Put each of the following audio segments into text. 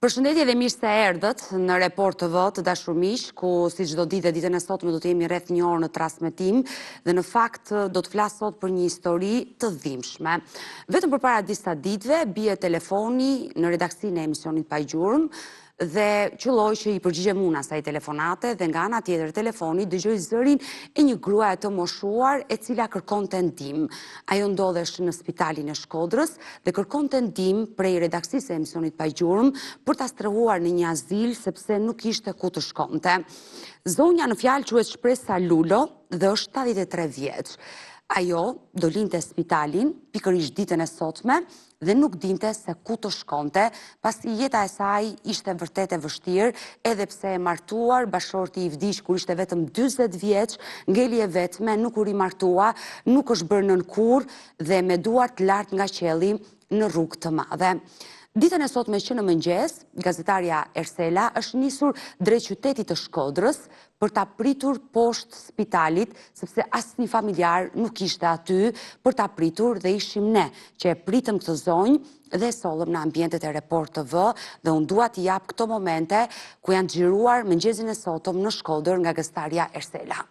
Përshëndetje dhe mirë se erdhët në Report TV të dashur miq, ku si çdo ditë ditën e sotme do të jemi rreth 1 orë në transmetim dhe në fakt do të flas sot për një histori të dhimbshme. Vetëm përpara disa ditëve bie telefoni në redaksinë e emisionit Pa Gjurmë dhe qëlloj që i përgjigjem unë asaj telefonate dhe nga ana tjetër telefoni dëgjoj zërin e një gruaje të moshuar e cila kërkonte ndihmë. Ajo ndodhesh në spitalin e Shkodrës dhe kërkonte ndihmë prej redaksisë e emisionit Pa Gjurmë për ta strehuar në një azil sepse nuk ishte ku të shkonte. Zonja në fjalë quhet Shpresa Lulo dhe është 73 vjeç. Ajo do linte spitalin pikërisht ditën e sotme dhe nuk dinte se ku të shkonte, pasi jeta e saj ishte vërtet e vështirë, edhe pse e martuar, bashorti i vdiq kur ishte vetëm 40 vjeç, ngeli e vetme, nuk u rimartua, nuk është bërë nën kurrë dhe me duart lart nga qielli në rrugë të madhe. Ditën e sotme që në mëngjes, gazetarja Ersela është nisur drejt qytetit të Shkodrës për ta pritur poshtë spitalit, sepse asnjë familjar nuk ishte aty për ta pritur dhe ishim ne që e pritëm këtë zonjë dhe sollëm në ambientet e Report TV dhe unë dua t'i jap këto momente ku janë xhiruar mëngjesin e sotëm në Shkodër nga gazetarja Ersela.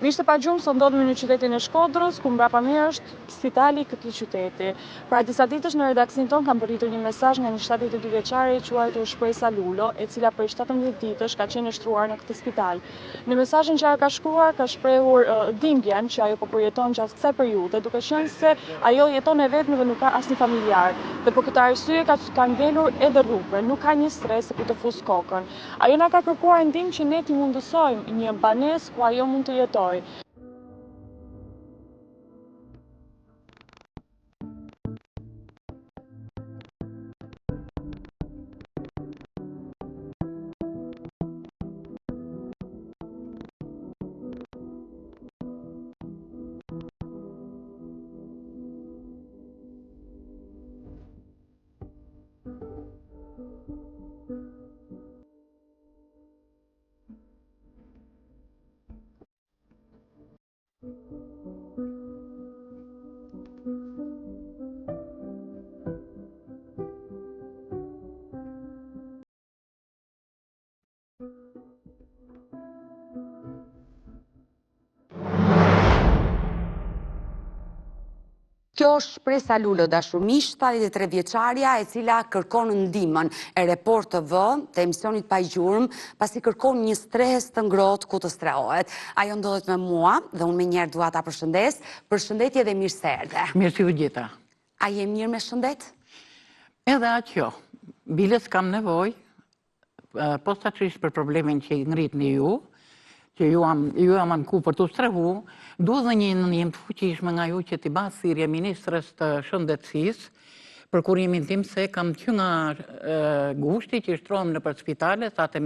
Miqtë e Pa Gjurmë, sot ndodhemi në qytetin e Shkodrës, ku mbrapa meje është spitali i këtij qyteti. Pra disa ditësh në redaksinë tonë kam përritur një mesazh nga një 72 vjeçare e quajtur Shpresa Lulo, e cila prej 17 ditësh ka qenë shtruar në këtë spital. Në mesazhin që ajo ka shkruar ka shprehur dhimbjen që ajo po përjeton gjatë kësaj periudhe, duke qenë se ajo jeton e vetme dhe nuk ka asnjë familjar. Dhe për këtë arsye ka ngelur edhe rrugëve, nuk ka një stres se ku të fus kokën. Ajo na ka kërkuar ndihmë që ne t'i mundësojmë një banesë ku ajo mund të jetojë. Kjo është Shpresa Lulo, dashur miq, 73 vjeçaria e cila kërkon ndihmën e Report TV të emisionit Pa Gjurmë, pasi kërkon një stres të ngrohtë ku të strehohet. Ajo ndodhet me mua dhe unë menjëherë dua ta përshëndes. Përshëndetje dhe mirë se erdhe. Mirë si u gjeta. A je mirë me shëndet? Edhe aq jo. Biles kam nevojë, posaçërisht për problemin që i ngritni ju, që ju jam anku për të strehu, duhet dhe një ndihmë të fuqishme nga ju që t'i bas thirrje ministres të shëndetësisë për kurimin tim se kam që nga gushti që shtrohem në për spitale, thatë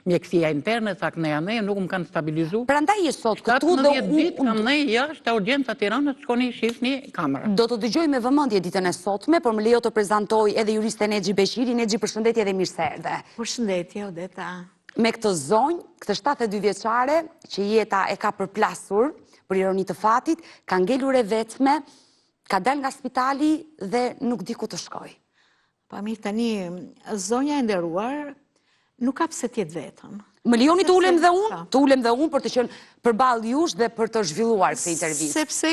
mjekësia interne, thakë ne nuk më kanë stabilizu. Prandaj je sot këtu dhe 17 ditë kam ne jashtë urgjenca Tiranës, shkoni shisni kamerë. Do të dëgjoj me vëmendje ditën e sotme, por më lejo të prezantoj edhe juristen Nexhi Beqiri. Nexhi, përshëndetje dhe mirë se erdhe. Përshëndetje, Odeta. Me këtë zonjë, këtë 72 vjeçare që jeta e ka përplasur për ironi të fatit, ka ngelur e vetme, ka dal nga spitali dhe nuk di ku të shkoj. Pa mirë tani, zonja e nderuar nuk ka pse të jetë vetëm. Më lejoni të ulem dhe unë për të qenë përballë jush dhe për të zhvilluar këtë intervistë. Sepse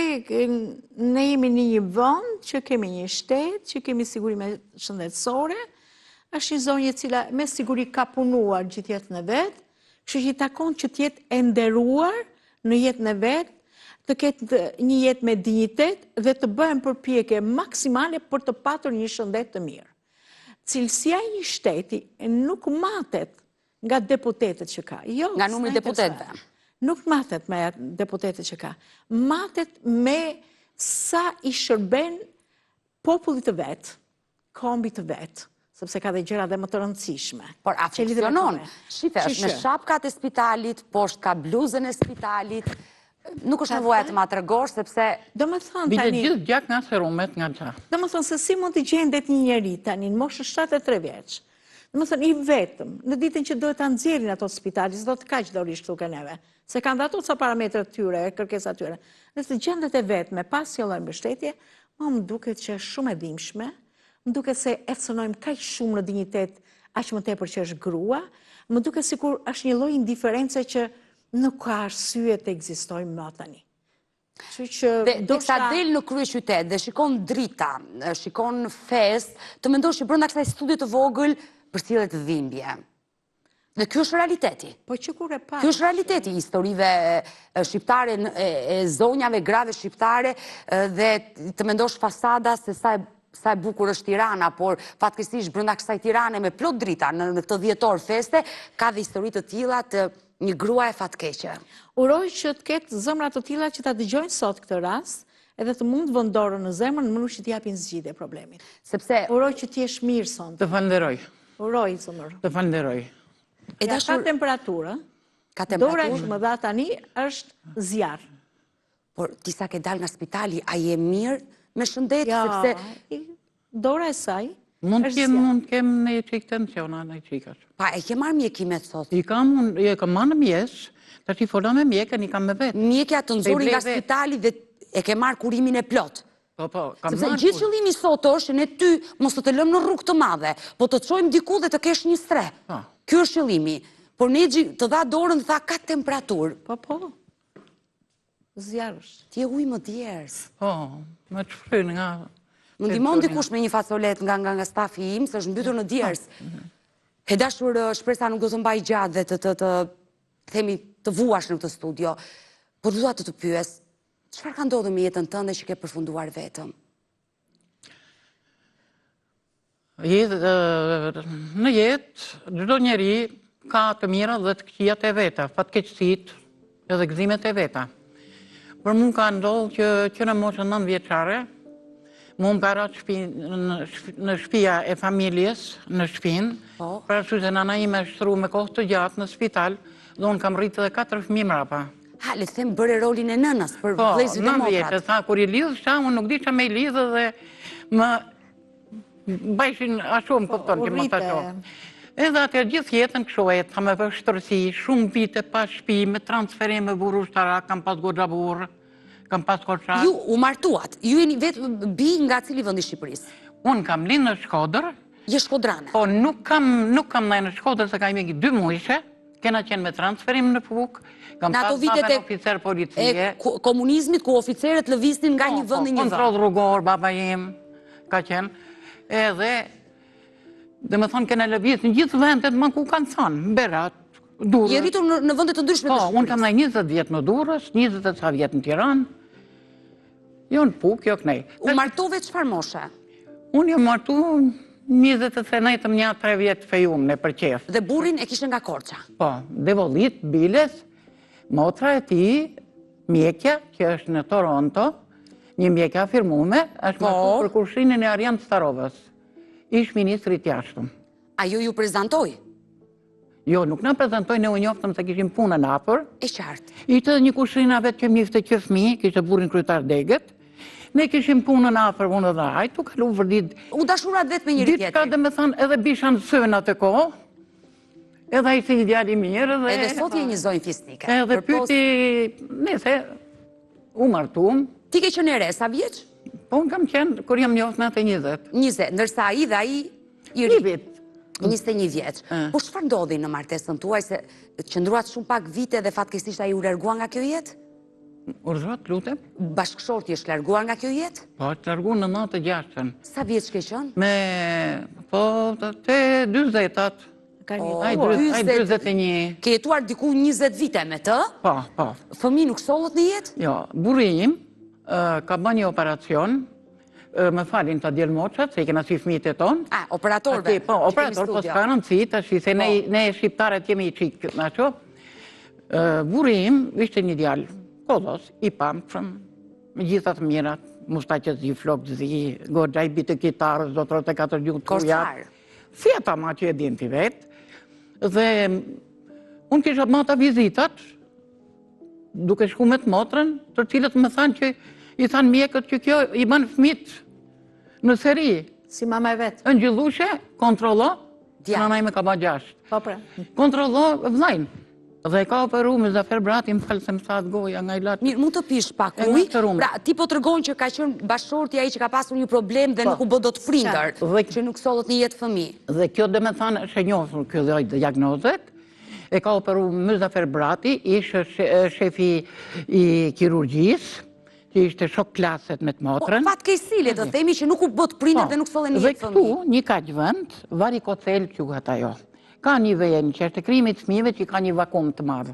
ne jemi në një vend që kemi një shtet, që kemi sigurime shëndetësore, është një zonjë e cila me siguri ka punuar gjithë jetën e vet, kështu që i takon që të jetë e nderuar në jetën e vet, të ketë një jetë me dinjitet dhe të bëhen përpjekje maksimale për të patur një shëndet të mirë. Cilësia e një shteti nuk matet nga deputetet që ka. Jo, nga numri deputetëve. Nuk matet me deputetet që ka. Matet me sa i shërben popullit të vet, kombit të vet. Sepse ka dhe gjëra dhe më të rëndësishme. Por a funksionon? Shife, është me shapkat e spitalit, poshtë ka bluzën e spitalit, Nuk është nevoja të ma tregosh, sepse Do më thonë Bile tani, gjithë gjak nga serumet nga qa. do më thonë se si mund të gjendet një njeri tani në moshën 73 vjeç. Do më thonë i vetëm, në ditën që duhet ta nxjerrin ato spitali, s'do të kaq dorish këtu ke neve. Se kanë dhatu ca parametrat tyre, kërkesat tyre. Nëse gjendet e vetme, pas që lloj mbështetje, më duket që është shumë e dhimbshme, më duket se ecënojmë kaq shumë në dinjitet, aq më tepër që është grua, më duket sikur është një lloj indiference që nuk ka arsye të ekzistojmë më tani. Kështu që dhe sa del në krye qytet dhe shikon drita, shikon fest, të mendosh që brenda kësaj studie të vogël përcjellet dhimbje. Dhe ky është realiteti. Po që kur e pa. Ky është realiteti i historive shqiptare, e zonjave grave shqiptare, dhe të mendosh fasada se sa e bukur është Tirana, por fatkeqësisht brenda kësaj Tirane me plot drita në këtë 10 orë feste, ka dhe histori të tilla të një grua e fatkeqe. Uroj që të ketë zemra të tilla që ta dëgjojnë sot këtë rast, edhe të mund vënë dorën në zemër në mënyrë që të japin zgjidhje problemit. Sepse Uroj që të jesh mirë sonte. Të falenderoj. Uroj zëmër. Të falenderoj. e Ja, dashur ka temperaturë, ka dora temperaturë, që më dha tani është zjarr. por ti sa ke dal nga spitali, a je mirë me shëndet, Ja, sepse dora e saj Mund është kem, zjarr. mund kem në qik tensiona në qikash. pa e ke marrë mjekimet sot. I kam marrë në mjes, ta që i fola me mjekën, i kam me vetë. Mjekja të nxori nga vetë. spitali dhe e ke marrë kurimin e plot. Po, kam Sepse marrë. gjithë qëllimi sot është ne ty mos të lëmë në rrugë të madhe, po të çojmë diku dhe të kesh një stre. Po. Ky është qëllimi. Por Nexhi të dha dorën dhe tha ka temperaturë. Po. Zjarr është. Ti e ujë më djerës. Po, me të shfryn nga... Më ndihmon dikush me një fasolet nga stafi im, se është mbytur në djerës. E dashur, shpresa nuk do të mbaj gjatë dhe të themi të vuash në këtë studio. Por dua të pyes, çfarë ka ndodhur me jetën tënde që ke përfunduar vetëm? Në jetë, çdo njeri ka të mira dhe të këqijat e veta, fatkeqësitë edhe gëzimet e veta. Për mua ka ndodhur që në moshën 9 vjeçare, mu më para në shtëpia e familjes, në shtëpinë, për arsye se nana ime është shtruar me kohë të gjatë në spital, dhe unë kam rritë edhe 4 fëmijë mrapa. Ha, le të them bëre rolin e nënës për Po, vëllezërit e 9 motrat. vjetë, tha, kur i lidhësha, unë nuk di që me i lidhë dhe më bajshin ashtu më kupton që më të qohë. Edhe atër gjithë jetën kështu e të me vështërsi, shumë vite pa shtëpi, me transferim me burru shtara, kam pas goxha burrë, kam pas koçar. Ju u martuat, ju jeni vetë bi nga cili vend i Shqipërisë? Unë kam linë në Shkodër, Je shkodrane. po nuk kam ndaj në Shkodër se kam i 2 muajshe, kena qenë me transferim në Fugë, kam Në ato pas vitet baben oficer policie. Komunizmit ku oficerët lëviznin nga një vend në një Kontroll vend. rrugor, baba im, ka qenë, edhe, dhe me thonë kena lëviz në gjithë vendet, ma ku kanë thonë, Berat, Durrës. Je rritur në vende të ndryshme të Po, unë Shqipërisë. kam 20 vjetë në Durrës, 20 e ca vjetë në Tiranë, jo në Puk, jo kënej. U martove çfarë moshe? Unë jam martu 29 një 3 vjetë fejum në për qef. Dhe burrin e kishe nga Korça. Po, devollit, biles, motra e ti, mjekja, që është në Toronto, një mjekja firmume, është martu për kurshinin e Arjan Starovës, ish ministrit jashtëm. Ajo ju prezantoi? Jo, nuk na prezentoj, ne u njoftëm se kishim punën afër. E qartë. Ishte një kushina vetë që mifte që fëmi, kishte burrin kryetar Degët. Ne kishim punën afër, unë dhe ai, tu kalu vërdit. U dashurat vetë me njëri Diçka tjetrin. dhe me thanë, edhe bisha në sën atë kohë, edhe ai si një djali mirë, Edhe sot je një zonjë fisnike. edhe Përpos- pyti, nese, u martum, Ti ke qenë e re, sa vjeç? po unë kam qenë, kur jam njoft në atë 20. 20, ndërsa ai dhe ai i Një ri. vit. 21 vjeç. Po çfarë ndodhi në martesën tuaj se qëndruat shumë pak vite dhe fatkeqësisht ai u largua nga kjo jetë? Urzot, lutem, Bashkëshorti është larguar nga kjo jetë? po të largu në 96-ën. Sa vjeç ke qenë? Me, po, te 40-at, Ka një ai 41. Ke jetuar diku 20 vite me të? Po. Fëmi nuk sollët në jetë? Jo, burri im ka bën një operacion, më falin të djelë moqat, se i kena si fëmijët e tonë. Operatorve. Po, operator, po s'ka rëndësi, tash se ne shqiptarët jemi i qikë në ato. Burri im ishte një djalë, kodos, i pamshëm, me gjithat mirat, mustaqet zi, flok zi, goxha i bitë kitarës, do të rote 4 gjuhë të ujat. Korsar. Si ata ma që e din t'i vetë. Dhe unë kisha ma ta vizitat, duke shku me të motrën, të cilët më thanë që i thanë mjekët që kjo i bën fëmit në seri. Si mama e vetë. Në gjillushe, kontrolo, nënaj me ka ba 6. Po pra. Kontrolo vllajnë. Dhe ka operu me Zafer Brati, më falë se më thatë goja nga i latë. Mirë, mund të pish pak uj, pra ti po të rëgonë që ka qënë bashkëshorti ai që ka pasur një problem dhe nuk u bë dot frindër, që nuk sollët një jetë fëmi. Dhe kjo dhe me thanë, është e njohur kjo dhe diagnozet, e ka operu me Zafer Brati, ishte shefi i kirurgjisë, që ishte shok klaset me të motrën. Fatkeqësi të themi që nuk u bë prindër dhe nuk sollën një jetë fëmi. Dhe këtu, një kaq vend, varikocel quhet ajo. Ka një vejën që është krimit fëmijëve që ka një vakum të madhë.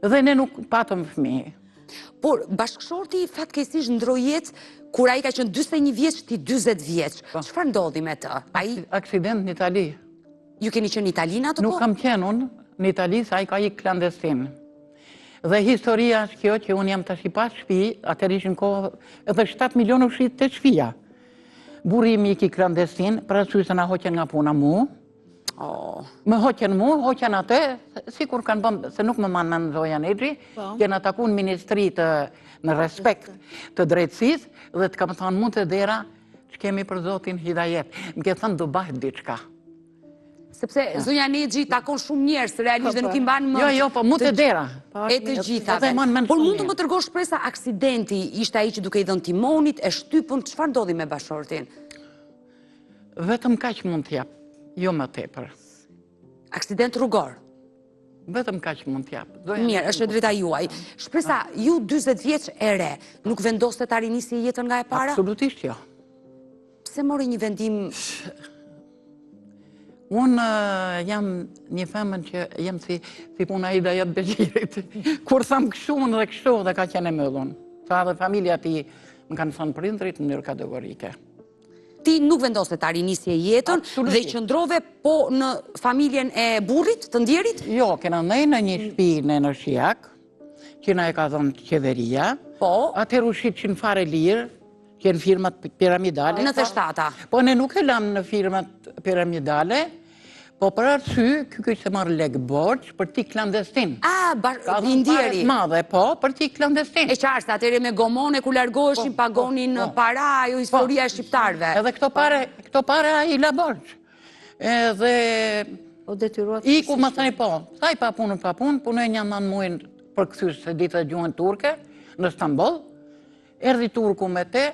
Dhe ne nuk patëm fëmijë. Por, bashkëshorti fatkeqësisht ndroi jetë kur ai ka qenë 41 vjeç ti 40 vjeç. Çfarë ndodhi me të? Aksident në Itali. Ju keni qenë në Itali në atë kohë? Nuk kam qenë unë në Itali, sa ai ka ikë klandestin. Dhe historia është kjo që unë jam tash i pas shtëpi, atëherë ishin kohë edhe 7 milionë ushit të shtëpia. Burri im iki klandestin, për arsye se na hoqën nga puna mu. Me hoqen mu, hoqen atë, si kur kanë bëmë, se nuk më manë në Zoja Negji, kena takun ministri në respekt të drejtësis, dhe të kam thënë mund të dera që kemi për Zotin Hidajet. Më ke thënë do bëhet diçka. Sepse Zonja Negji takon shumë njerëz, realisht dhe nuk i mban më. Jo, po mund të dera. E të gjithave. Por mund të më tregosh shpresa aksidenti, ishte ai që duke i dhënë timonit, e shtypën, çfarë ndodhi me bashkëshortin? Vetëm kaq mund të jap. Jo më tepër. Aksident rrugor? Vetëm kaq mund t'jap. Mirë, është e drejta juaj. Shpresa, ju 40 vjeç e re, nuk vendoste ta rinisi jetën nga e para? Absolutisht jo. Pse mori një vendim? Unë jam një femën që jam si puna Ida Jat Begjirit. Kur tham kështu unë dhe kështu dhe ka qenë e mëllun. Sa dhe familja ti më kanë thënë prindrit në mënyrë kategorike. Ti nuk vendoste ta rinisje jetën dhe qëndrove po në familjen e burrit, të ndjerit? Jo, kena ndaj në një shtëpi në Shijak, që na e ka dhënë qeveria. Po? Atëherë u shitëshin fare lirë, që në firmat piramidale. Në të shtata? Po ne nuk e lam në firmat piramidale, po për arsye, kjo kështë marrë legë borç për ti klandestin. I ndjeri? Madhe, po, për ti klandestin. E qartë, atëre me gomone, ku largoheshin, pagonin para, ajo historia e shqiptarve. Edhe këto pare a i la borç. Edhe i ku më thëni po, thaj pa punë, punoj një nënë muin për këthyrë se ditë dhe gjuhën turke, në Stamboll, erdi turku me te,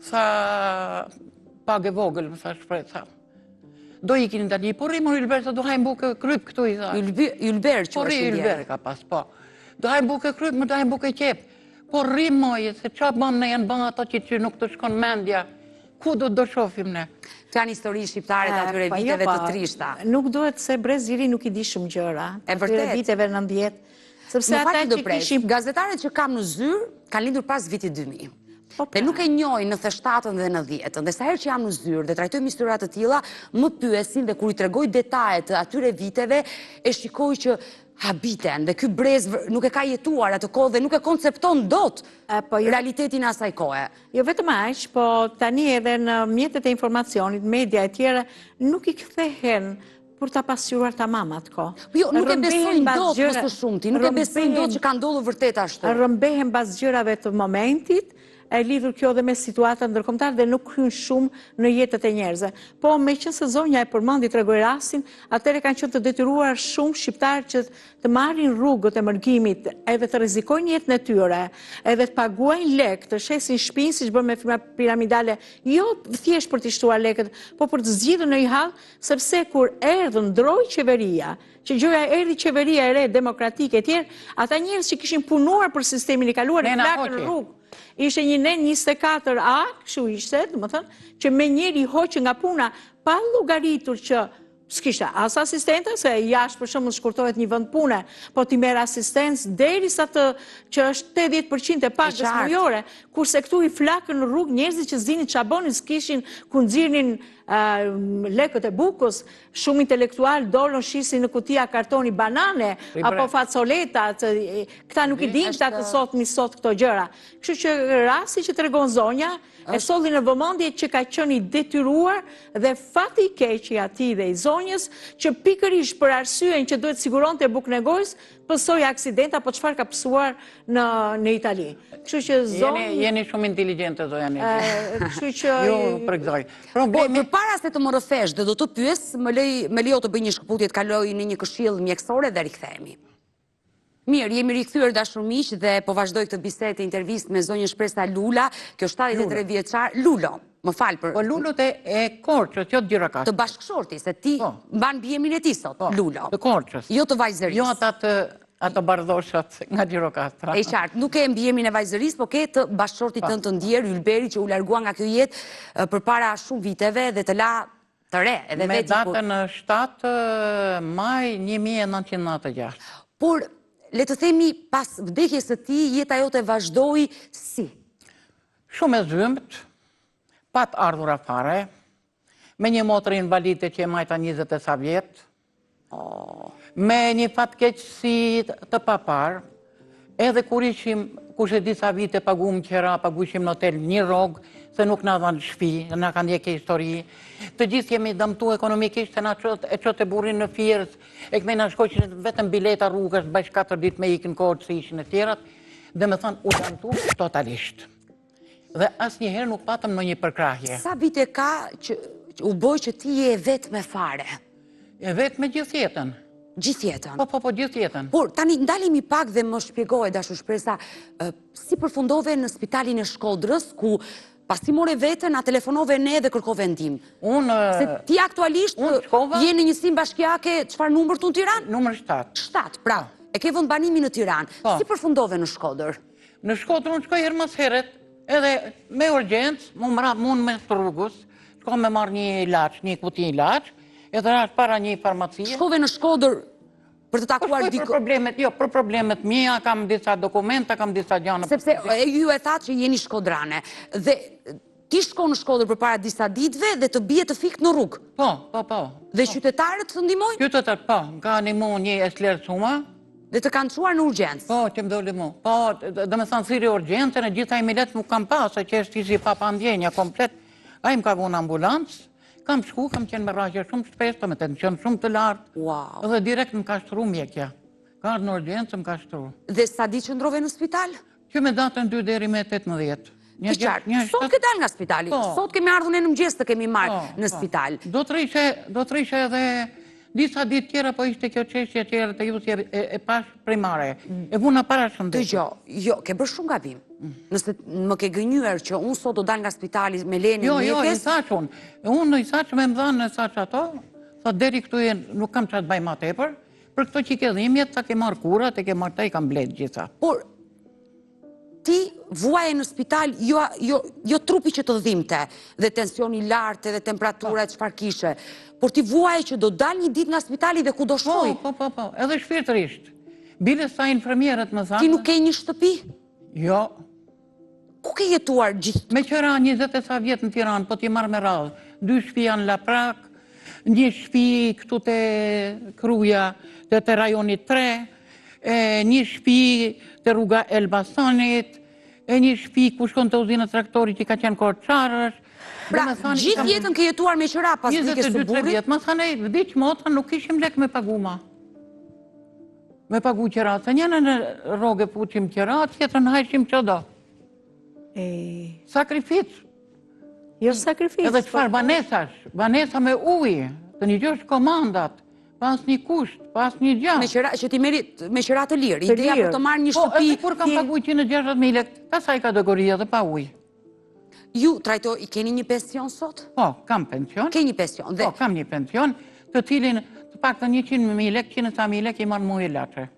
sa pagë vogël, më sa shprej, sa. Do ikin në tani, por rimo Ylber, se do hajmë buke kryp këtu i tha. Ylber që është ndjerë? Ylber ka pas, po. Do hajmë buke kryp, më do hajmë buke qep. Por rimoj, se qa bëm ne janë bënë ato që nuk të shkon mendja. Ku do shofim ne? Të janë histori shqiptare të atyre viteve të trishta. Nuk duhet se Breziri nuk i di shumë gjëra. E vërtet. Atyre viteve 90. Sepse ata që kishim... Gazetarët që kam në zyrë, kanë lindur pas vitit 2000. Dhe nuk e njojnë në 97-ën dhe në 10-ën. Dhe sa herë që jam në zyrë dhe trajtojmë historiat të tilla, më pyesin dhe kur i tregoj detajet të atyre viteve, e shikoj që habiten dhe ky brez nuk e ka jetuar atë kohë dhe nuk e koncepton dot realitetin e asaj kohe. Jo vetëm aq, po tani edhe në mjetet e informacionit, media e tjera, nuk i kthehen për ta pasqyruar tamam atë kohë. Jo, nuk e besojnë dot më së shumti, nuk e besojnë dot që ka ndodhur vërtet ashtu. Rrëmbehen mbas gjërave të momentit, e lidhur kjo dhe me situatën ndërkombëtare dhe nuk hyn shumë në jetët e njerëzve. Po meqense zonja e përmendi tregoi rastin, atëherë kanë qenë të detyruar shumë shqiptarë që të marrin rrugët e mërgimit, edhe të rrezikojnë jetën e tyre, edhe të paguajnë lek, të shesin shtëpinë siç bën me firma piramidale, jo thjesht për të shtuar lekët, po për të zgjidhur në një hall, sepse kur ndroi qeveria, që gjoja erdhi qeveria e re demokratike e tjerë, ata njerëz që kishin punuar për sistemin e kaluar e flakën në rrugë. Ishte një nen 24A, kështu ishte, domethënë, që me njeri hoqë nga puna, pa llogaritur që s'kishte as asistente, se jashtë për shembull shkurtohet një vend pune, po ti merr asistencë derisa të që është 80% e pagës mujore, kurse këtu i flakën në rrugë njerëzit që zinin çabonin, s'kishin ku nxirnin lekët e bukës, shumë intelektual dolën shisin në kutia kartoni banane, apo facoleta, këta nuk i din këta të sot këto gjëra. Kështu që rasti që tregon zonja, e solli në vëmendje që ka qenë i detyruar dhe fati i keq i atij dhe i zonjës, që pikërisht për arsyen që duhet siguronte buknegojës, pësoj aksident apo çfarë ka pësuar në Itali. Kështu që Jeni shumë inteligente, zoja Neqi. Kështu që Ju pregzoj. Problemi... Përpara se të më rrëfesh dhe do të pyes, më lejo të bëj një shkëputje të kaloj në një këshill mjekësore dhe rikthehemi. Mirë, jemi rikthyer dashur miq dhe po vazhdoj këtë bisedë intervistë me zonjën Shpresa Lula, kjo 73 vjeçar, Lulo. Më fal për. Po Lulut e Korçës, jo të Gjirokastrit. Të bashkëshorti, se ti mban mbiemrin e tij sot, Lulo. Të Korçës. Jo të vajzërisë. Jo ato bardhoshat nga Gjirokastra. E qartë, nuk e mbiemrin e vajzërisë, po ke të bashkëshortit tënd të ndjer, Ylberi, që u largua nga kjo jetë përpara shumë viteve dhe të la të re. Me datën 7 maj 1996. Por, le të themi, pas vdekjes së tij, jeta jote vazhdoi si? Shumë e zymt, pat ardhura fare, me një motër invalide që e majta 20 e sa vjetë, me një fatkeqësi të papar, edhe kur ishim, kush e disa vite paguam qera, paguishim në hotel një rogë, se nuk na dhanë shtëpi, na kanë ndjekë histori. Të gjithë jemi dëmtu ekonomikisht, se na e çote burrin në Fierës, e këmej na shkoqin vetëm bileta rrugës, bash 4 ditë me ikën kohët se ishin e tjerat, dhe me thonë u dëmtu totalisht. Dhe asnjëherë nuk patëm në një përkrahje. Sa vite ka që u boj që ti je vetë me fare? E vetë me gjithë jetën. Gjithë jetën? Po, gjithë jetën. Por, tani ndalemi pak dhe më shpjegoj, dashur Shpresa, si përfundove në spitalin e Shkodrës, ku pasi more vetën, a telefonove ne dhe kërkove ndihmë. Se ti aktualisht je në njësinë bashkiake, çfarë numër të në Tiranë? Numër 7. 7, pra, e ke vënë banimin në Tiranë. Si përfundove në Shkodër? Në Shkodër unë shkoj herë mas heret, edhe me urgjencë, mund me të rrugës, shko me marrë një ilaç, një kuti ilaç, edhe rash para një farmacie. Shkove në Shkodër për të takuar dikë? Për problemet mia, kam disa dokumenta, kam disa gjana. Sepse ju e thatë që jeni shkodrane. Dhe ti shko në Shkodër për para disa ditve dhe të bie të fikt në rrugë. Po. Dhe qytetarët të ndihmojnë? Qytetarët, po. Ka ndihmu një esler suma. Dhe të kanë çuar në urgjencë? Po, që më doli mu. Po, dhe me thanë thiri urgjencën, e gjitha i milet nuk kam pasë, që është ishi papa ndjenja komplet. A im ka vunë ambulancë, kam shku, kam qenë me rraqe shumë shpeshtë, me tension shumë të lartë. Wow. Dhe direkt më ka shtru mjekja. Ka ardhë në urgjencë, më ka shtru. Dhe sa di që ndrove në spital? Që me datën 2 deri me 18. Të qartë, sot ke dal nga spitali, sot kemi ardhur në mëngjes të kemi marrë në spital. Do të rishe edhe disa ditë tjera, po ishte kjo çështje tjera të ju si e pash primare. E vuna para shëndetit. Jo, ke bërë shumë gabim. Nëse më ke gënjur që unë sot do dal nga spitali me lejen e mjekës. Jo, i thash unë. Unë i thash me më dhanë në thash ato, thot deri këtu nuk kam çfarë të bëj më tepër, për këto që ke dhimbjet, sa ke marrë kurat, e ke marrë ta i kam bledh gjitha. Por ti vuaje në spital jo trupi që të dhimbte, dhe tensioni lartë, dhe temperatura, çfarë kishe, por ti vuaje që do dal një ditë nga spitali dhe ku do shkoj. Po, edhe shpirtërisht. Bile sa infirmierët më thanë. Ti nuk ke një shtëpi? Jo. Ku ke jetuar gjithë? Me qëra 20 e sa vjetë në Tiranë, po ti marrë me radhë. 2 shtëpi janë Laprak, një shtëpi këtu te Kruja, te rajonit 3, një shtëpi te rruga Elbasanit, e një shtëpi ku shkon të uzina traktori që ka qenë Korçarësh. Pra, gjithë jetën ke jetuar me qëra pas vdekjes së burrit? 22 vjetë, ma thane, vdiq mota, nuk ishim lek me pagu ma. Me pagu qëra, se njënë në rogë puqim qëra, tjetër në hajshim që do. Sakrific. Jo sakrific. Edhe qëfar banesa me ujë, të një gjosh komandat, pas një kusht, pas një gjatë. Që ti meri me qëra të lirë, ideja për të marrë një shtëpi... Po, edhe kur kam pagu 160.000 lek, ka saj kategoria dhe pa ujë. Ju, trajto, i keni një pension sot? Po, kam pension. Ke një pension? Po, kam një pension, të cilin të pak të 100.000 lek, 100.000 lek i marrë mu i lache.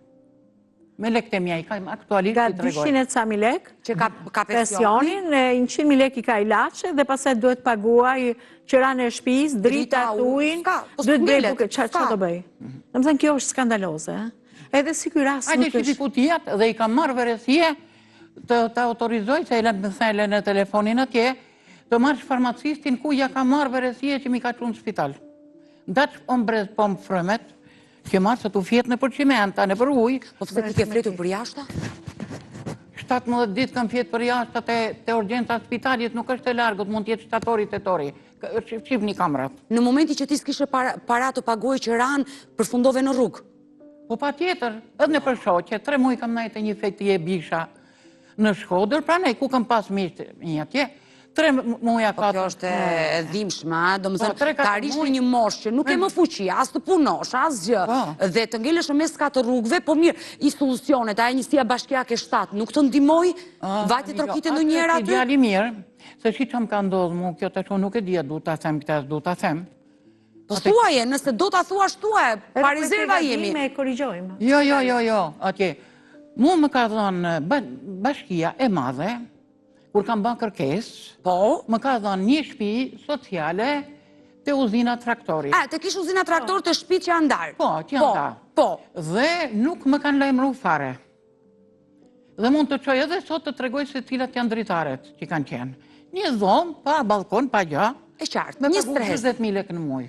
Me lek të mja i ka aktualisht i të regoj. Nga 200.000 lek që ka pensionin, 100.000 lek i ka i lache dhe pasaj duhet paguaj qëran e shpis, drita, ujin, duhet bëj buke, që të bëj? Në më thënë, kjo është skandaloze. Edhe si kjo ras nuk është... Ajde që diku tjetë dhe i ka marrë veresie të autorizoj, se e latë më thele në telefonin atje, të marrë farmacistin ku ja ka marrë veresie që mi ka qunë spital. Ndatë ombrez po më frëmet, që marrë se të fjetë në për qimenta, në për ujë. Po pëse ti ke fletur për jashta? 17 ditë kam fjetë për jashta të urgjenca spitalit, nuk është e largët, mund tjetë shtatori të tori. Shqip një kamrat. Në momenti që ti s'kishe para të pagoj që ranë, përfundove në rrugë? Po pa tjetër, edhe në përshoqe, 3 muaj kam najtë një fetije bisha në Shkodër, pra ne ku kam pas mishtë një atje, 3 muja Po kjo është e dhimbshme, do më thënë, të arish në një moshë që nuk e më fuqi, as të punosh, as gjë, dhe të ngelesh në mes 4 rrugëve, po mirë, institucionet, a e njësia bashkiake 7, nuk të ndimoj, vajti trokite në njëra aty? Djali mirë, se shi që më ka ndodhë mu, kjo të shumë nuk e dhja du të them, këta du të them. Po thuaje, nëse do të thua shtuaj, pa rezerva jemi. Me korrigjojmë. Jo, atje. Mu më ka dhënë bashkia e madhe, kur kam bën kërkes, më ka dhënë një shtëpi sociale te uzina traktori. Te kish uzina traktor të shtëpi që janë ndarë? Po, që janë ndarë. Po. Dhe nuk më kanë lajmëru fare. Dhe mund të qoj edhe sot të tregoj se cilat janë dritaret që kanë qenë. Një dhomë, pa balkon, pa gja. E qartë, me një pagu stres. 20.000 lekë në muaj.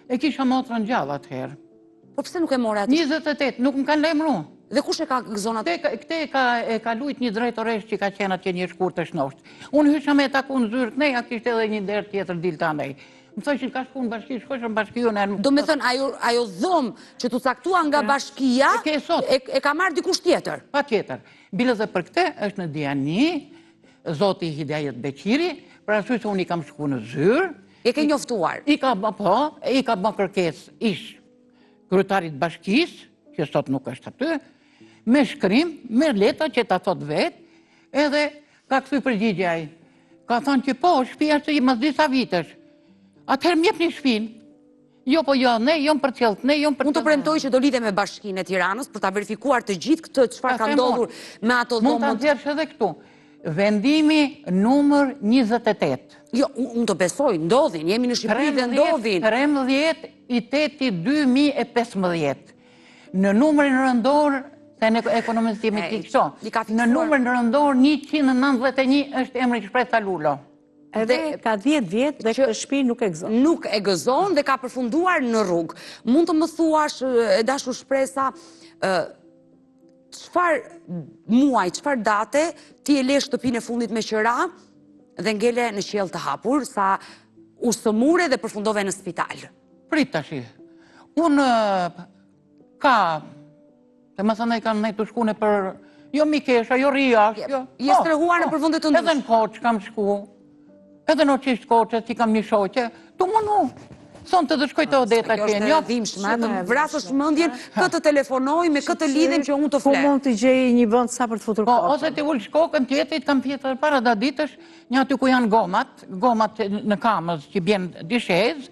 E kisha motrën gjallë atëherë. Po pse nuk e more atë? 28, nuk më kanë lajmëru. Dhe kush e ka gëzon atë? Këte e ka lujt një drejtoresh që ka qenë atje një shkur të shnosht. Unë hysha me taku në zyrë kënej, a kishte edhe një derë tjetër dilë të anej. Më thoshin ka shku në bashki, shkojshë në bashki unë. Do me thënë, ajo dhomë që të caktua nga bashkia, e ka marrë dikush tjetër? Pa tjetër. Bile dhe për këte është në Diani, zoti Hidajet Beqiri, për arsye se unë i kam shku në zyrë. E ke njoftuar? I ka bë kërkes ish kryetarit bashkis, që sot nuk është aty, me shkrim, me leta që ta thot vetë, edhe ka këthy përgjigjaj. Ka thonë që po, shtëpia që i mas disa vitesh. Atëherë mjep një shpin. Jo, po jo, ne jom për cjellët, ne jom për... Unë të premtoj që do lidhe me bashkinë e Tiranës për ta verifikuar të gjithë këtë çfarë ka ndodhur me ato dhomë. Mund ta nxjerrësh edhe këtu. Vendimi numër 28. Jo, unë të besoj, ndodhin, jemi në Shqipëri dhe ndodhin. 13/8/2015. Në numërin rëndor, se në ekonomisë jemi këto, në numërin rëndor 191 është emri Shpresa Lulo. Edhe ka 10 vjetë dhe këtë shtëpi nuk e gëzon. Nuk e gëzon dhe ka përfunduar në rrugë. Mund të më thuash, e dashur Shpresa, qëfar muaj, qëfar date ti e le shtëpinë e fundit me qëra dhe ngele në qiell të hapur, sa u sëmure dhe përfundove në spital? Prit tash. Unë ka, të më thënë e kanë nejtë të shkune për, jo Mikesha, jo Riash, jo. Je strehuar në përfundet të ndush? Edhe në Koç kam shku, edhe në qishtë Koçës që kam një shoqe, të mënu. Son të dëshkoj të Odeta qenë. Kjo është dhimbshme, të vrasësh mendjen, këtë telefonoj me këtë lidhen që unë të fle. Ku mund të gjej një vend sa për të futur kokën? Ose të ullë shkokën tjetërit, kam pjetër para da ditësh, një aty ku janë gomat në kamës që bjenë dishez,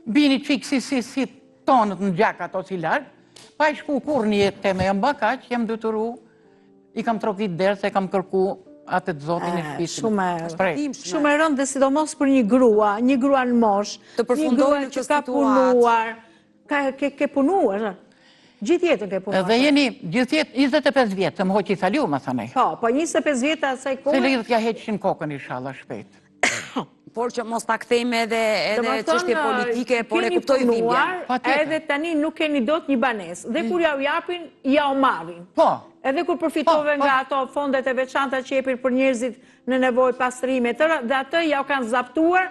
bini qikë si tonët në gjak ato si largë, pa i shku kur një jetë teme, jam baka që jam dytëru, i kam trokit derë se kam kërku atë të zotin e shpisin. Shumë e rëndë dhe sidomos për një grua në mosh, një grua që ka punuar, ke punuar, gjithë jetën ke punuar. Dhe jeni gjithë jetë 25 vjetë, të më hoqë i thaliu, më thënej. Po 25 vjetë asaj kohë. Se lidhë t'ja heqin kokën i shala shpejt. Por që mos ta kthejme edhe çështje politike, por e kuptoj dhimbjen. Edhe tani nuk keni dot një banesë. Dhe kur ja u japin, ja u marrin. Po. Edhe kur përfitove nga ato fondet e veçanta që jepin për njerëzit në nevojë pastrime, dhe atë ja u kanë zaptuar,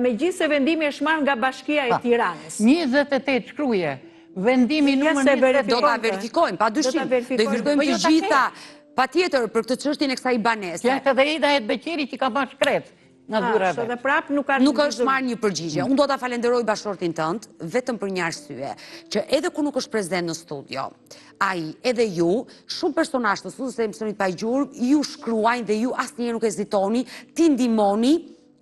megjithëse vendimi është marrë nga Bashkia e Tiranës. 28 shkruje. Vendimi numër 20 do ta verifikojmë, padyshim. Do i verifikojmë të gjitha. Patjetër për këtë çështjen e kësaj banese. Që është edhe Hidajet Beqiri që ka bërë shkret. Nuk është marrë një përgjigje. Unë do ta falenderoj bashkëshortin tënd vetëm për një arsye, që edhe kur nuk është prezent në studio, ai edhe ju, shumë personazh të studiosit të emisionit Pa Gjurmë, ju shkruajnë dhe ju asnjëherë nuk hezitoni, ti ndihmoni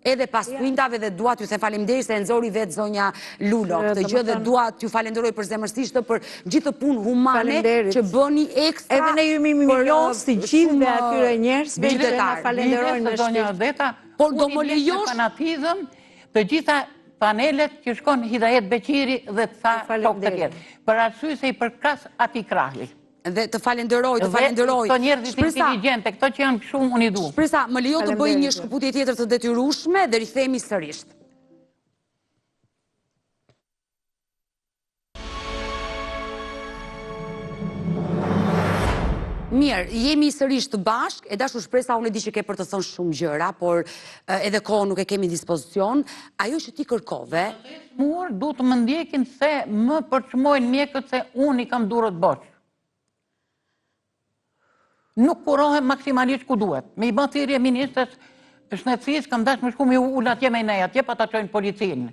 edhe pas prindave dhe dua t'ju them faleminderit se e nxori vetë zonja Lulo këtë gjë dhe dua t'ju falenderoj për zemërsisht për gjithë punë humane që bëni ekstra. Edhe ne jemi milionë të gjithë dhe atyre njerëzve që na falenderojnë në shpirt. Por do më lejosh fanatizëm të gjitha panelet që shkon Hidajet Beqiri dhe të tha shok të tjerë. Për arsye se i përkas ati krahli. Dhe të falenderoj. Këto njerëzit inteligjente, këto që janë shumë unë i du. Shpresa, më lejo të bëj një shkëputje tjetër të detyrueshme dhe rikthehemi sërish. Mirë, jemi sërish të bashk, e dashur shpresa unë e di që ke për të thënë shumë gjëra, por edhe kohë nuk e kemi dispozicion. Ajo që ti kërkove... Muar du të më ndjekin se më përçmojnë mjekët se unë i kam durët bosh. Nuk kurohem maksimalisht ku duhet. Me i bën thirrje ministres shëndetësisë, kam dashur më shku me ul atje me ne, atje pa ta çojnë policinë.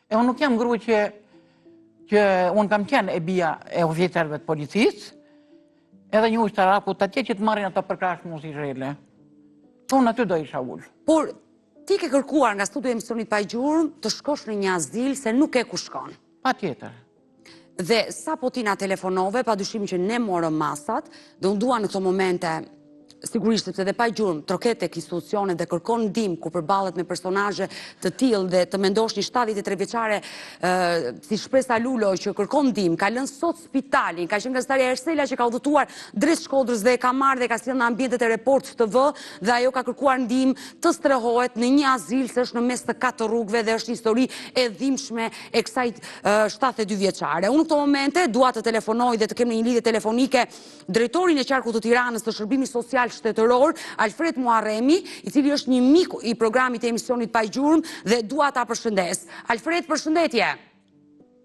E unë nuk jam gruaj që unë kam qenë e bija e oficerëve të policisë, edhe një ushtaraku të atje që të marrin ato përkrash mu si zhele. Unë aty do isha ullë. Por, ti ke kërkuar nga studio emisionit Pa Gjurmë të shkosh në një azil se nuk e ku shkon. Pa tjetër. Dhe sa po ti na telefonove, pa dyshim që ne morëm masat, dhe unë dua në këto momente, sigurisht sepse dhe Pa Gjurmë troket tek institucionet dhe kërkon ndihmë kur përballet me personazhe të tillë dhe të mendosh një 73 vjeçare si Shpresa Lulo që kërkon ndihmë, ka lënë sot spitalin, ka qenë gazetare Ersela që ka udhëtuar drejt Shkodrës dhe e ka marrë dhe ka sjellë në ambientet e Report TV dhe ajo ka kërkuar ndihmë të strehohet në një azil se është në mes të 4 rrugëve dhe është histori e dhimbshme e kësaj 72 vjeçare. Unë në këto momente dua të telefonoj dhe të kem në një lidhje telefonike drejtorin e qarkut të Tiranës të shërbimit social shtetëror, Alfred Muharremi, i cili është një mik i programit të emisionit Pa Gjurmë dhe dua ta përshëndes. Alfred, përshëndetje.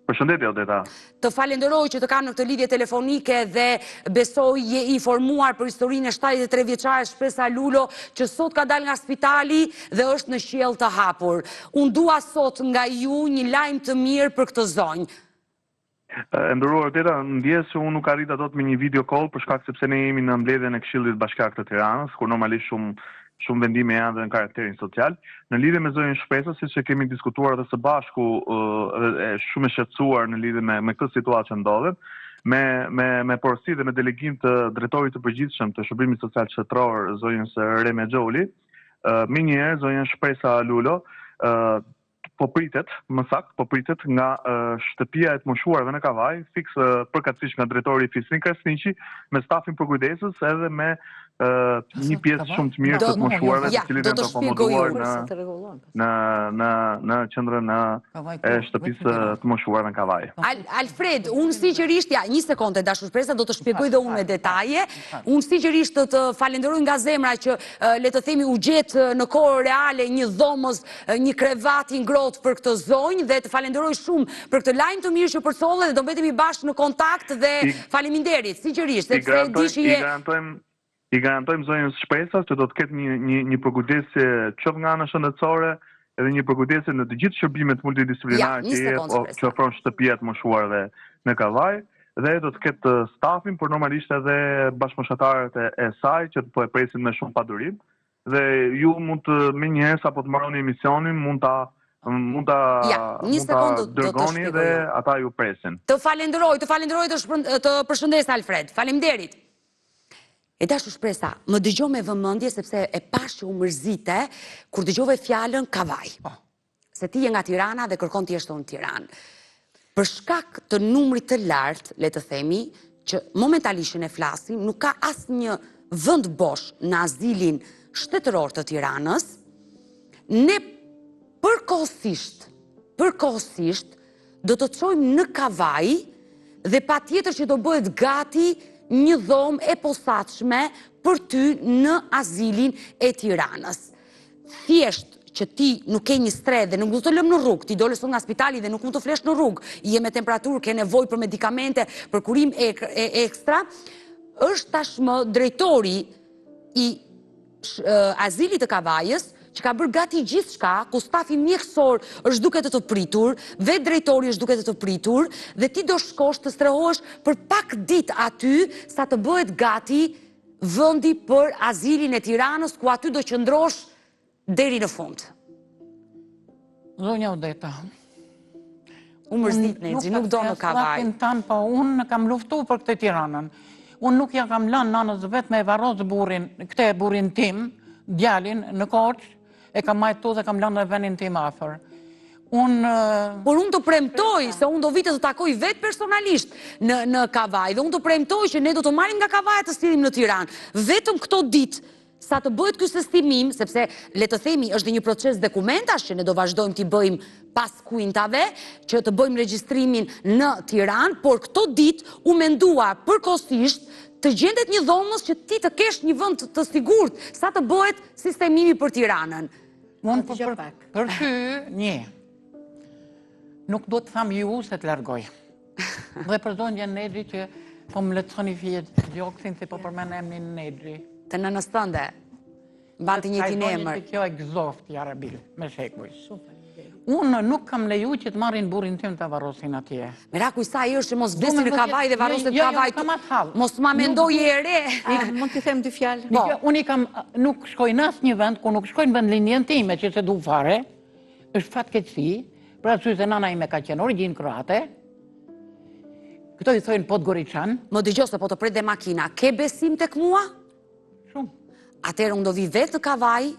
Përshëndetje, Odeta. Të falenderoj që të kam në këtë lidhje telefonike dhe besoj je informuar për historinë e 73 vjeçare Shpresa Lulo që sot ka dalë nga spitali dhe është në qiell të hapur. Unë dua sot nga ju një lajm të mirë për këtë zonjë. E nderuar Odeta, ndjes se unë nuk arrita dot me një video call për shkak sepse ne jemi në mbledhjen e Këshillit Bashkiak të Tiranës, kur normalisht shumë vendime janë dhe në karakterin social. Në lidhje me zonjën Shpresa, siç e kemi diskutuar edhe së bashku, shumë e shqetësuar në lidhje me këtë situatë që ndodhet, me porosi dhe me delegim të drejtorit të përgjithshëm të Shërbimit Social Shtetëror, zonjës Reme Xholi, menjëherë zonja Shpresa Lulo po pritet nga shtëpia e të moshuarve në Kavaj, fiks përkatësisht nga drejtori i Fisnin Kresniqi, me stafin përkujdesës edhe me një pjesë shumë të mirë të të moshuarve të cilët janë të akomoduar në qendrën e shtëpisë të moshuarve në Kavaj. Alfred, unë sinqerisht, një sekondë, dashur Shpresa, do të shpjegoj dhe unë me detaje. Unë sinqerisht të falenderoj nga zemra që le të themi u gjet në kohë reale një dhomës, një krevat i ngrohtë për këtë zonjë dhe të falenderoj shumë për këtë lajm të mirë që përcolle dhe do mbetemi bashkë në kontakt dhe faleminderit, sinqerisht, sepse di që je I garantojmë zonjës Shpresas që do të ketë një përkujdesje qoftë nga ana shëndetësore edhe një përkujdesje në të gjithë shërbimet multidisciplinare që ofron shtëpia të moshuarve në Kavaj dhe do të ketë stafin, por normalisht edhe bashkëmoshatarët e saj që po e presin me shumë padurim dhe ju mund të menjëherë sapo të mbaroni emisionin mund ta dërgoni dhe ata ju presin. Të falenderoj të përshëndes Alfred. Faleminderit. E dashur Shpresa, më dëgjoj me vëmendje sepse e pash që u mërzite kur dëgjove fjalën Kavaj. Se ti je nga Tirana dhe kërkon të jesh në Tiranë. Për shkak të numrit të lartë, le të themi, që momentalisht ne flasim, nuk ka asnjë vend bosh në azilin shtetëror të Tiranës, ne përkohësisht do të çojmë në Kavaj dhe patjetër që do bëhet gati një dhomë e posaçme për ty në azilin e Tiranës. Thjesht që ti nuk ke një stre dhe nuk do të lëmë në rrugë, ti dole sot nga spitali dhe nuk mund të flesh në rrugë, je me temperaturë, ke nevojë për medikamente, për kurim ekstra, është tashmë drejtori i azilit të Kavajës që ka bërë gati gjithçka, ku stafi mjekësor është duke të pritur, vetë drejtori është duke të pritur, dhe ti do shkosh të strehohesh për pak ditë aty sa të bëhet gati vendi për azilin e Tiranës, ku aty do qëndrosh deri në fund. Zonja Odeta. U mërzit Nexhi, nuk do në Kavaj. Po unë kam luftu për këtë Tiranën. Unë nuk ja kam lënë nanës vetë me varros këtë burin tim, djalin në Korçë, e kam majtu dhe kam lënë në vendin tim afër. Por unë të premtoj se unë do vite të takoj vetë personalisht në Kavaj dhe unë të premtoj që ne do të marrim nga Kavaja të stillim në Tiranë. Vetëm këto ditë sa të bëhet ky estimim, sepse le të themi është dhe një proces dokumentash që ne do vazhdojmë t'i bëjmë pas kuintave, që të bëjmë regjistrimin në Tiranë, por këto ditë u mendua përkohësisht të gjendet një dhomës që ti të kesh një vend të sigurt sa të bëhet sistemimi për Tiranën. Unë për ty, nuk do të tham ju se të largoj. Dhe për zonjë Nedri që po më letësoni fije gjoksin se po përmen emnin Nedri. Të nënës tënde, banti një tin emër. Që kjo egzoft, Jarabil, me shekuj. Unë nuk kam leju që të marrin burin tim të avarosin atje. Meraku i sa i është që mos vdesin në kavaj dhe varosin kavaj. Mos ma mendoj e re. Mund të them dy fjalë? Unë nuk shkoj në asë një vend, ku nuk shkoj në vendlinjen time që se du fare, është fatkeqësi, pra që se nana ime ka qenë origjinë kroate, këto i thojnë Podgoriçan. Më dëgjoj se po të pret dhe makina, ke besim tek mua? Shumë. Atëherë unë do vi vetë të kavaj,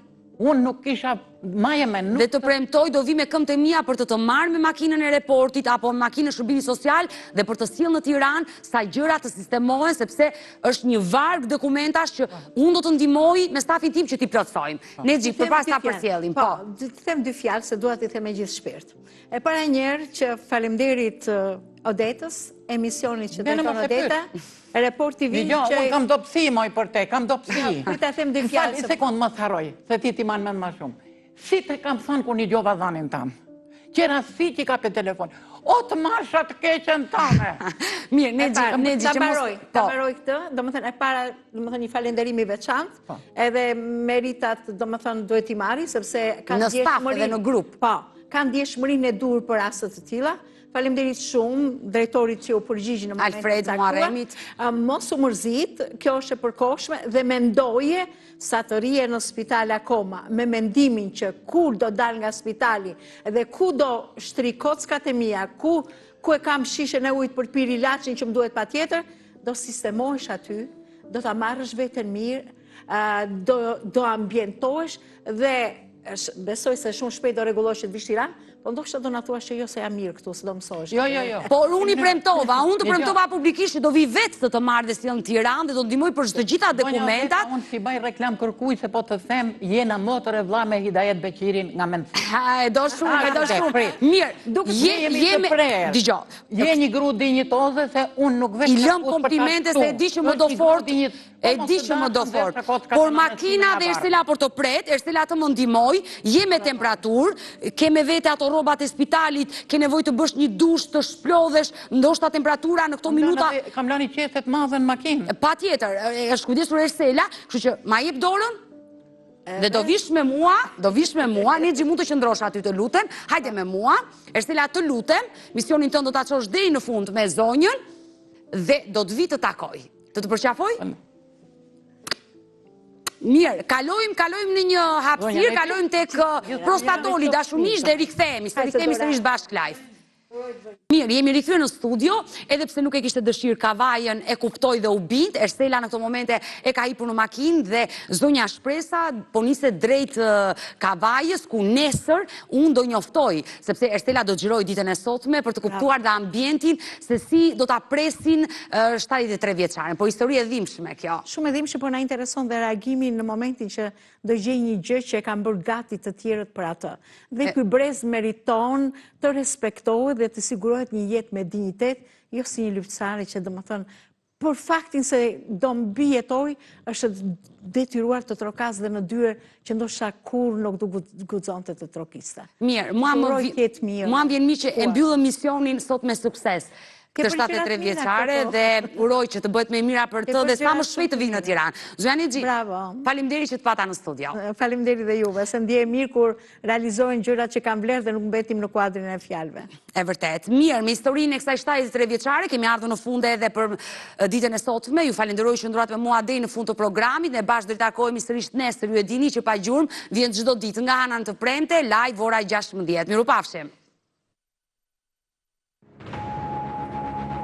unë nuk kisha maje me nuk... Dhe të premtoj do vi me këmbët e mia për të marrë me makinën e reportit apo me makinën e shërbimit social dhe për të sjellë në Tiranë sa gjëra të sistemohen sepse është një varg dokumentash që unë do të ndihmoj me stafin tim që t'i plotësojmë. Ne gjithë përpara ta përsjellim. Po, të them dy fjalë se dua t'i them me gjithë shpirt. E para njerë që faleminderit Odetës, emisioni që drejton Odeta, Report TV që... Unë kam dopsi, moj për te, kam dopsi. Ta them dy fjalë. Një sekundë më tharoj, se ti ti manë më shumë. Si të kam thënë ku një gjova dhanin tamë. Qera si që ka për telefon. O të marsha të keqen tame. Mirë, ne gjithë që mos... Ta baroj këtë, do më thënë, e para, do më thënë, një falenderimi veçantë, edhe meritat, do më thënë, duhet i marri, sepse kanë në staf edhe në grup. Po, kanë ndjeshmërinë e dur për rastet të tilla. Faleminderit shumë, drejtorit që u përgjigji në momentin Alfred Muharremit. Mos u mërzit, kjo është e përkohshme dhe mendoje sa të rije në spital akoma, me mendimin që kur do dal nga spitali dhe ku do shtri kockat e mia, ku e kam shishën e ujit për të pirë ilaçin që më duhet patjetër, do sistemohesh aty, do ta marrësh veten mirë, do ambientohesh dhe besoj se shumë shpejt do rregullohesh të vish Tiranë. Po ndoshta do na thuash që jo se jam mirë këtu, se do mësohesh. Jo. Por unë i premtova, unë të premtova publikisht që do vi vetë të marrë dhe sjell në Tiranë dhe do ndihmoj për çdo gjitha dokumentat. Unë si baj reklam kërkuj se po të them jena motër e vlla me Hidajet Beqirin nga Mendësi. E do shumë. Mirë, jemi dëgjoj. Je një gru dinjitoze se unë nuk vetë i lëm komplimente se e di që më do fort. E di që më do fort. Por makina dhe Ersela për të pret, Ersela të më ndihmoj, je me temperaturë, ke me vete ato rrobat e spitalit, ke nevojë të bësh një dush, të shplodhesh, ndoshta temperatura në këto minuta. Kam lënë qeset madhe në makinë. Patjetër, është kujdesur Ersela, kështu që ma jep dorën. Dhe do vish me mua, ne gjithë mund të qëndrosh aty të lutem, hajde me mua, Ersela të lutem, misionin tënd do ta çosh deri në fund me zonjën dhe do të vi të takoj. Të përqafoj? Mirë, kalojmë në një hapësirë, kalojmë tek Prostatoli, dashumisht dhe rikthehemi sërish bashkë live. Mirë, jemi rikthyer në studio, edhe pse nuk e kishte dëshirë kavajën, e kuptoj dhe u bind. Ersela në këto momente e ka hipur në makinë dhe zonja Shpresa po niset drejt kavajës, ku nesër unë do njoftoj, sepse Ersela do xhiroj ditën e sotme për të kuptuar dhe ambientin se si do ta presin 73 vjeçaren. Po histori e dhimbshme kjo. Shumë e dhimbshme, por na intereson dhe reagimi në momentin që do gjej një gjë që e kanë bërë gati të tjerët për atë. Dhe ky brez meriton të respektohet dhe të sigurohet një jetë me dinjitet, jo si një luftësare që domethënë për faktin se do mbi jetoj, është detyruar të trokas dhe në dyer që ndoshta kur nuk do guxonte të trokiste. Mirë, mua më vjen mirë që e mbyllëm misionin sot me sukses. Këtë 73 vjeçare dhe uroj që të bëhet më mira për të dhe sa më shpejt të vinë në Tiranë. Zojani Xhi, faleminderit që të pata në studio. Faleminderit dhe juve, se ndjej mirë kur realizohen gjërat që kanë vlerë dhe nuk mbetim në kuadrin e fjalëve. E vërtet. Mirë, me historinë e kësaj 73 vjeçare kemi ardhur në fund edhe për ditën e sotme. Ju falenderoj që ndroat me mua deri në fund të programit. Ne bashkë do të takohemi sërish nesër. Ju e dini që pa gjurmë vjen çdo ditë nga Ana në të premte, live ora 16. Mirupafshim.